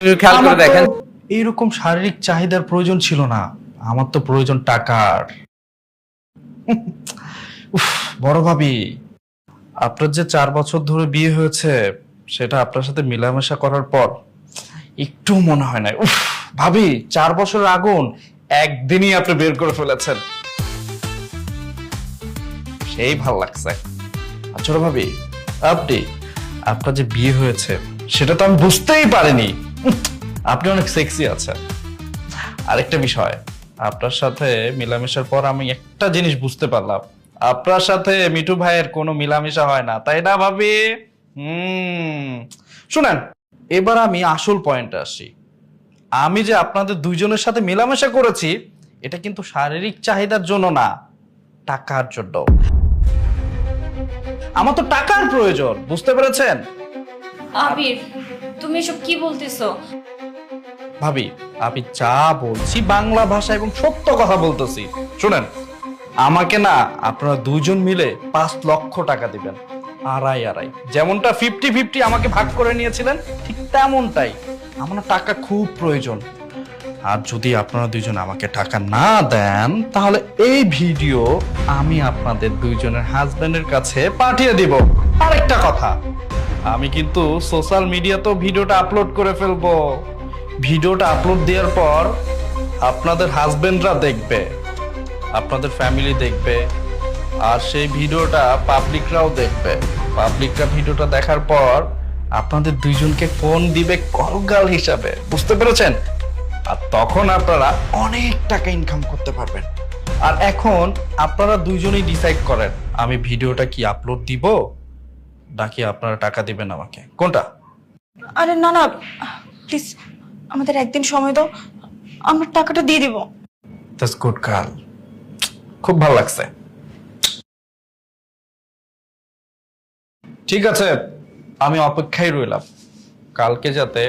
খেয়াল করে দেখেন। এইরকম শারীরিক চাহিদার প্রয়োজন ছিল না, আমার তো প্রয়োজন টাকার। উফ, বড় ভাবি, আপনার যে 4 বছর ধরে বিয়ে হয়েছে সেটা আপনার সাথে মেলামেশা করার পর একটু মনে হয় না। উফ ভাবি, 4 বছরের আগুন একদিনই আপনি বের করে ফেলেছেন, সেই ভাল লাগছে। ছোট ভাবি, আপনি আপনার যে বিয়ে হয়েছে সেটা তো আমি বুঝতেই পারিনি। আপনি অনেক সেক্সি আছেন। আরেকটা বিষয়, আপনার সাথে মেলামেশার পর আমি একটা জিনিস বুঝতে পারলাম, আপনার সাথে মিঠু ভাইয়ের কোনো মেলামেশা হয় না, তাই না ভাবি? শুনেন, এবার আমি আসল পয়েন্টে আসি। আমি যে আপনাদের দুইজনের সাথে মেলামেশা করেছি এটা কিন্তু শারীরিক চাহিদার জন্য না, টাকার জন্য। আমার তো টাকার প্রয়োজন, বুঝতে পেরেছেন? আবির, তুমি এসব কি বলতেছো? ভাবি, আমি যা বলছি বাংলা ভাষা এবং সত্য কথা বলতেছি। শুনেন, আমাকে না আপনারা দুইজন মিলে 5 লক্ষ টাকা দিবেন, আড়াই আড়াই। যেমনটা 50-50 আমাকে ভাগ করে নিয়েছিলেন ঠিক তেমনটাই। আমার না টাকা খুব প্রয়োজন। আর যদি আপনারা দুইজন আমাকে টাকা না দেন তাহলে এই ভিডিও আমি আপনাদের দুইজনের হাজবেন্ডের কাছে পাঠিয়ে দিব। আরেকটা কথা, আমি কিন্তু সোশ্যাল মিডিয়াতেও ভিডিওটা আপলোড করে ফেলবো। ভিডিওটা আপলোড দেওয়ার পর আপনাদের হাজবেন্ডরা দেখবে, আপনাদের ফ্যামিলি দেখবে, আর সেই ভিডিওটা পাবলিকরাও দেখবে। পাবলিকরা ভিডিওটা দেখার পর আপনাদের দুইজনকে ফোন দিবে কলগাল হিসাবে, বুঝতে পেরেছেন? আর তখন আপনারা অনেক টাকা ইনকাম করতে পারবেন। আর এখন আপনারা দুইজনেই ডিসাইড করেন, আমি ভিডিওটা কি আপলোড দিব নাকি আপনারা টাকা দিবেন আমাকে, কোনটা? আরে না না, প্লিজ আমাদের একদিন সময় দাও, আমরা টাকাটা দিয়ে দিব। দ্যাটস গুড গার্ল, খুব ভালো লাগছে। ঠিক আছে, আমি অপেক্ষায় রইলাম, কালকে যাতে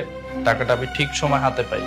টাকাটা আমি ঠিক সময় হাতে পাই।